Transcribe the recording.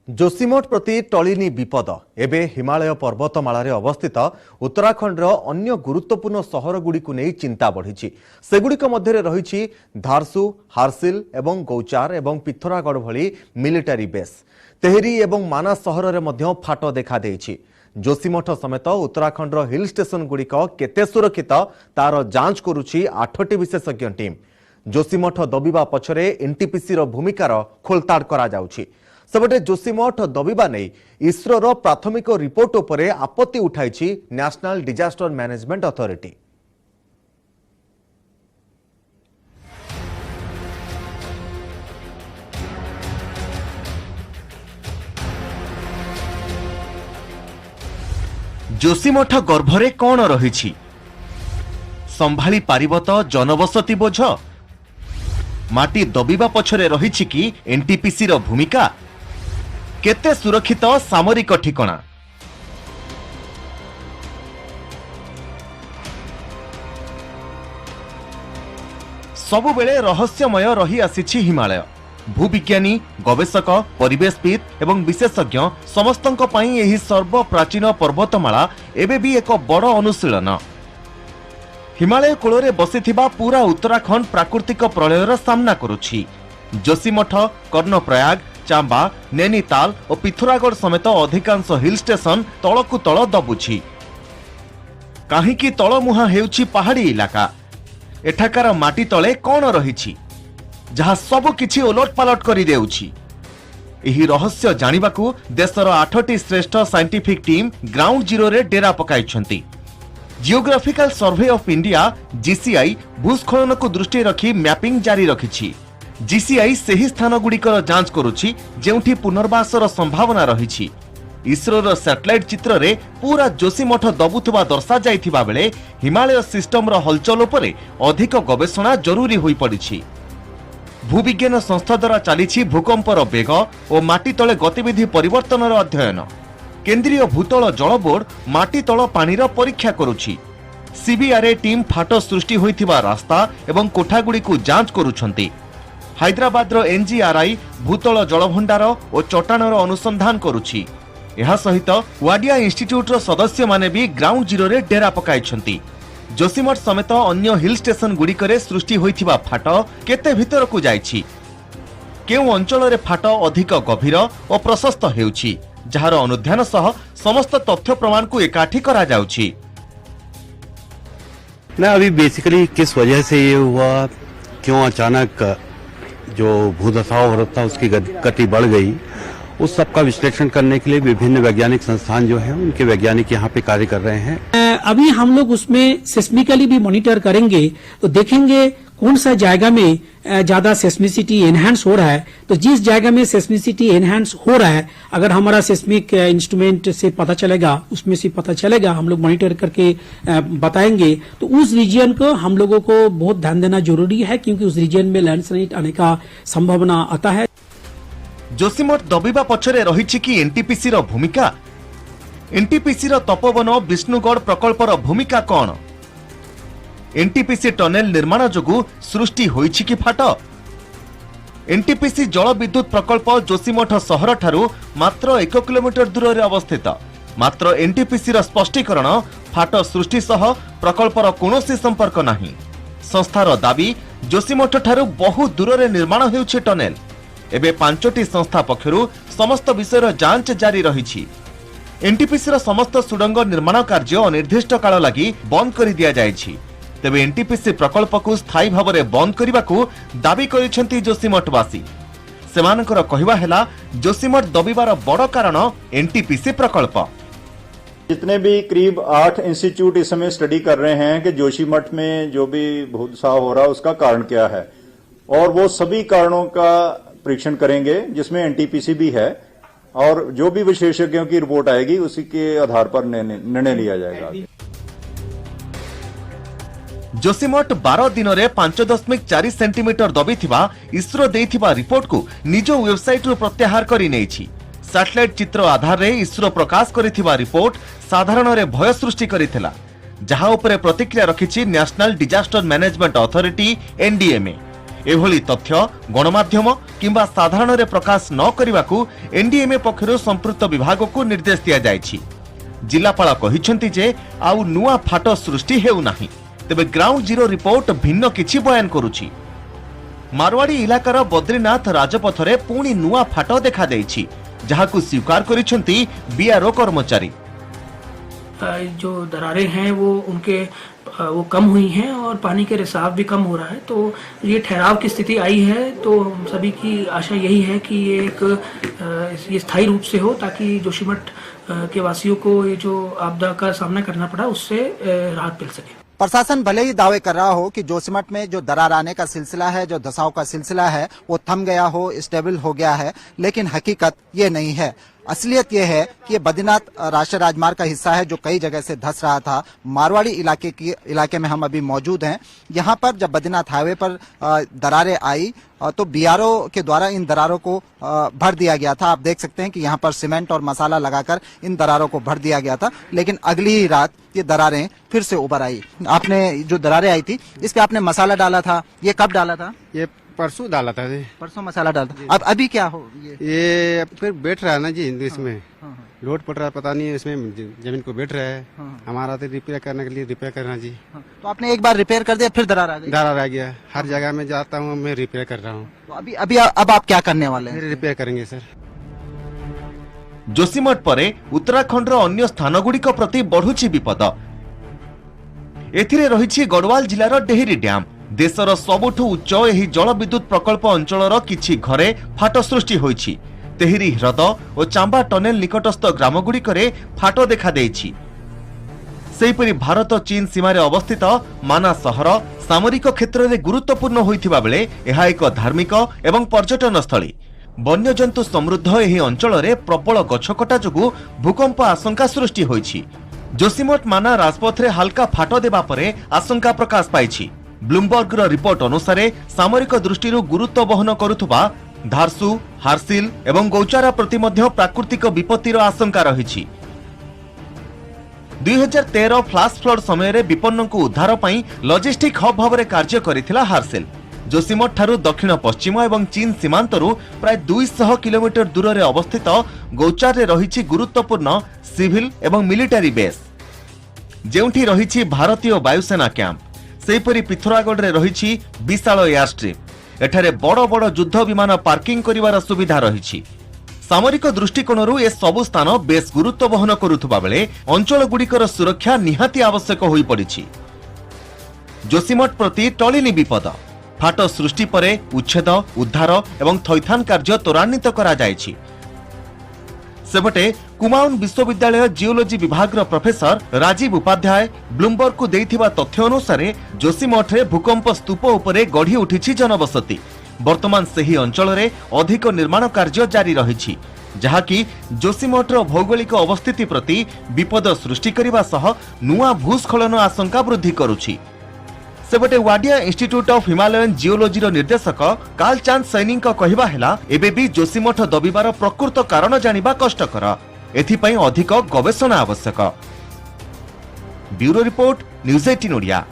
जोशीमठ प्रति टलिनी विपद एबे हिमालय पर्वतमाला अवस्थित उत्तराखंड अन्य गुरुत्वपूर्ण सहरगुड़ी नहीं चिंता बढ़ी सेगुड़िक मध्य रही धारसू हारसिल एवं गौचार एवं पिथौरागढ़ भली मिलिटारी बेस तेहरी एवं मानास सहर में फाट देखा देइछि। जोशीमठ समेत उत्तराखंड हिल स्टेशन गुड़िक केते सुरक्षित तार जांच करुछि 8टी विशेषज्ञ टीम। जोशीमठ दबिबा पछरे एनटीपीसी भूमिकार खोलताड़ करा जाउछि। सेपटे जोशीमठ दबिबा नहीं इसरोर प्राथमिक रिपोर्ट उपरे आपत्ति उठाई national disaster management authority. Joshimath गर्भरे कौन रही संभाली पारिब तो जनबसती बोझ माटी दबिबा पछरे रही कि एनटीपीसी भूमिका केते सुरक्षित सामरिक ठिकाना। सबुबेले रहस्यमय रही आसीछि हिमालय। भूविज्ञानी गवेषक परिवेशविद एवं विशेषज्ञ समस्तंक पई एही सर्वप्राचीन पर्वतमाला एबे भी एक बड़ अनुशीलन। हिमालय कूଳରେ बसिथिबा पूरा उत्तराखंड प्राकृतिक प्रलयर सामना करुछि। जोशीमठ कर्णप्रयाग चांबा नैनीताल और पिथौरागढ़ समेत अधिकांश हिल स्टेशन तलकु तल दबुछि। काहींकि तलमुहा हेउछि पहाड़ी इलाका। एठाकार माटी तले कौन रहिछि जहा सब किछि ओलटपालट करि देउछि। एही रहस्य जानिबाकू देशर 8टी श्रेष्ठ साइंटिफिक टीम ग्राउंड जीरो रे डेरा पकाइछन्ति। Geographical survey of India GSI भूस्खलन को दृष्टि रखी मैपिंग जारी रखिछि। जीसीआई सेही स्थान गुड़िकर जांच करुछि जेउठी पुनर्वासर संभावना रहिछि। इसरोर सैटेलाइट चित्र रे पूरा जोशीमठ दबुथबा दर्शा जाइथिबा बेले हिमालय सिस्टम रो हलचल उपरे अधिक गवेषणा जरूरी होई पड़िछि। भूविज्ञान संस्था द्वारा चलीछि भूकंपर बेग और माटी तले गतिविधि परिवर्तनर अध्ययन। केंद्रीय भूतल जल बोर्ड माटी तल पानीर परीक्षा करुछि। सीबीआरए टीम फाट सृष्टि होइथिबा रास्ता एवं कोठागुड़ी को जांच करुछन्ति। हैदराबाद एनजीआरआई भूतल जलभंडार और चट्टाणर अनुसंधान करुछि। एहा सहित वाडिया इंस्टीट्यूट सदस्य माने भी ग्राउंड जीरो रे डेरा पकाइछन्ति। जोशीमठ समेत अन्य हिल स्टेशन गुड़िकरे सृष्टि होइथिबा फाट केते भितर को जाइछि, केउ अंचल रे फाट अधिक गभीर और प्रशस्त हेउछि जहार अनुध्यान सह समस्त तथ्य प्रमाण को एकाठी करा जाउछि। ना अभी बेसिकली किस वजह से ये हुआ, क्यों अचानक जो भूदशा अवरोध था उसकी गति बढ़ गई, उस सब का विश्लेषण करने के लिए विभिन्न वैज्ञानिक संस्थान जो हैं उनके वैज्ञानिक यहाँ पे कार्य कर रहे हैं। अभी हम लोग उसमें सिस्मिकली भी मॉनिटर करेंगे तो देखेंगे कौन सा जायगा में ज्यादा सेस्मिसिटी एनहांस हो रहा है। तो जिस जायगा में सेस्मिसिटी एनहांस हो रहा है अगर हमारा सेस्मिक इंस्ट्रूमेंट से पता चलेगा, उसमें से पता चलेगा, हम लोग मॉनिटर करके बताएंगे। तो उस रीजन को हम लोगों को बहुत ध्यान देना जरूरी है क्योंकि उस रीजन में लैंडस्लाइड आने का संभावना आता है। जोशीमठ दबिबा पछरे रहिछि कि एनटीपीसी रो भूमिका। एनटीपीसी रो तपोवन विष्णुगढ़ प्रकल्पर भूमिका कौन? एनटीपीसी टनेल निर्माण जोगु सृष्टि होइछि कि फाट? एनटीपीसी जल विद्युत प्रकल्प जोशीमठ सहर ठारू मात्र 1 किलोमीटर दूर रे अवस्थित। मात्र एनटीपीसी रो स्पष्टीकरण फाट सृष्टि सह प्रकल्पर कोनोसी संपर्क नाही। संस्थार दाबी जोशीमठ ठारू बहु दूर रे निर्माण हेउछि टनेल। एबे 5टी संस्था पक्षरु समस्त विषयर जांच जारी रहिछि। एनटीपीसी रो समस्त सुडंग निर्माण कार्य अनिर्दिष्ट काल लागि बंद करि दिया जायछि। तेबे एनटीपीसी प्रकल्प को स्थायी भाव में बंद करने को दाबी करिसेंति जोशीमठवासी। सेमानकर कहिबा हेला जोशीमठ दबिबार बड़ कारण एनटीपीसी प्रकल्प। जितने भी करीब 8 इंस्टीट्यूट इस समय स्टडी कर रहे हैं कि जोशीमठ में जो भी भूदशा हो रहा है उसका कारण क्या है, और वो सभी कारणों का परीक्षण करेंगे जिसमें एनटीपीसी भी है, और जो भी विशेषज्ञों की रिपोर्ट आएगी उसी के आधार पर निर्णय लिया जाएगा। जोशीमठ 12 दिन में 5.4 सेंटीमीटर दबिथिबा इसरो देइथिबा रिपोर्ट को निज वेबसाइट रु प्रत्याहार करि नेछि। सैटेलाइट चित्र आधार रे इसरो प्रकाश करिथिबा रिपोर्ट साधारण रे भय सृष्टि करिथिला, जहां उपरे प्रतिक्रिया रखिछि national disaster management authority NDMA. एभली तथ्य गणमाध्यम किंबा साधारण रे प्रकाश न करबाकू एनडीएमए पक्षरु संपृक्त विभाग को निर्देश दिया जायछि। जिलापाल कहिसेंति जे आउ नुआ फाट सृष्टि हेउ नाही, तेबे ग्राउंड जीरो रिपोर्ट भिन्न किछि बयान करूछि। मारवाड़ी इलाकार बद्रीनाथ राजपथरे पुणी नुआ फाट देखा देइछि, जहाकू स्वीकार करिसेंति बीआरओ कर्मचारी। जो दरारें हैं वो कम हुई हैं और पानी के रिसाव भी कम हो रहा है, तो ये ठहराव की स्थिति आई है। तो हम सभी की आशा यही है कि ये ये स्थायी रूप से हो, ताकि जोशीमठ के वासियों को ये जो आपदा का सामना करना पड़ा उससे राहत मिल सके। प्रशासन भले ही दावे कर रहा हो कि जोशीमठ में जो दरार आने का सिलसिला है, जो धसाव का सिलसिला है, वो थम गया हो, स्टेबल हो गया है, लेकिन हकीकत ये नहीं है। असलियत ये है कि ये बद्रीनाथ राष्ट्रीय राजमार्ग का हिस्सा है जो कई जगह से धस रहा था। मारवाड़ी इलाके में हम अभी मौजूद हैं। यहाँ पर जब बद्रीनाथ हाईवे पर दरारें आई तो बीआरओ के द्वारा इन दरारों को भर दिया गया था। आप देख सकते हैं कि यहाँ पर सीमेंट और मसाला लगाकर इन दरारों को भर दिया गया था, लेकिन अगली ही रात ये दरारें फिर से उभर आई। आपने जो दरारें आई थी इस पे आपने मसाला डाला था, ये कब डाला था? ये परसों डाला था जी। परसों मसाला डाला था। अब अभी क्या हो ये फिर बैठ रहा है ना जी इसमें लोड पड़ रहा है, पता नहीं इसमें जमीन को बैठ रहा है। हमारा तो रिपेयर करने के लिए रिपेयर करना जी। तो आपने एक बार रिपेयर कर दिया, फिर दरार आ गई? दरार आ गया। हर जगह में जाता हूँ मैं रिपेयर कर रहा हूँ। तो अब आप क्या करने वाले हैं? रिपेयर करेंगे सर। जोशीमठ परे उत्तराखंड अन्य स्थान गुड़िक प्रति बढ़ुछि विपद। एथिरे रहिछि गढ़वाल जिलार डेहरी डैम। देशर सबुठु उच्च एही जल विद्युत प्रकल्प अंचलर किछि घरे फाट सृष्टि होइछि। तेहरी ह्रद और चांबा टनेल निकटस्थ ग्रामगुड़िकरे फाट देखा देइछि। सेहिपरि भारत चीन सीमारे अवस्थित माना सहर सामरिक क्षेत्र में गुरुत्वपूर्ण होइथिबा बेले एहा एक धार्मिक एवं पर्यटन स्थली। वन्यजंतु समृद्ध एही अंचल प्रबल गछकटा जोगु भूकंप आशंका सृष्टि होइछि। जोशीमठ माना राजपथरे हालका फाट देबा परे आशंका प्रकाश पाइछि। ब्लूमबर्गर रिपोर्ट अनुसार सामरिक दृष्टि गुरुत्व वहन करुथुबा धारसू, हारसिल एवं गौचारा प्रति मध्य प्राकृतिक विपत्तिर आशंका रहिछि। 2013 फ्लाश फ्लड समय विपन्न को उद्धार पई लॉजिस्टिक हब भाव कार्य करिथिला हारसिल। जोशीमठ ठारू दक्षिण पश्चिम एवं चीन सीमांतरू प्राय 200 किलोमीटर दूर रे अवस्थित गौचार रे रहिछि गुरुत्वपूर्ण सिविल एवं मिलिटारी बेस, जेउठी रहिछि भारतीय वायुसेना कैंप। सेहिपरि पिथोरागढ़ रे रहिछि विशाल एयर स्ट्रिप। एठारे बड़ बड़ युद्ध विमान पार्किंग करिवार सुविधा रहिछि। सामरिक दृष्टिकोणरू ए सबु स्थान बेस गुरुत्व वहन करुथुबा बेले अंचल गुड़िकर सुरक्षा निहाती आवश्यक होई पड़िछि। जोशीमठ प्रति टलिनी विपद। फाट सृष्टि परे उच्छेद, उद्धार एवं थैथान कार्य त्वरान्वित करा जायछि। सेबटे कुमाऊन विश्वविद्यालय जियोलॉजी विभाग प्रोफेसर राजीव उपाध्याय ब्लूमबर्ग को देइथिबा तथ्य अनुसार जोशीमठ रे भूकंप स्तूप उपरे गढ़ी उठिछि जनबसति। वर्तमान सेही अंचल रे अधिक निर्माण कार्य जारी रहिछि, जहाकि जोशीमठ भौगोलिक अवस्थिति प्रति विपद सृष्टि करिबा सह नुआ भूस्खलन आशंका वृद्धि करुछि। सेबटे Wadia institute of Himalayan geology निर्देशक काल चांद सैनी कहवा है एबे भी जोशीमठ दबिबार प्रकृत कारण जानिबा कष्टकर। एथिपई अधिक गवेषणा आवश्यक। Bureau report, news 18 Odia.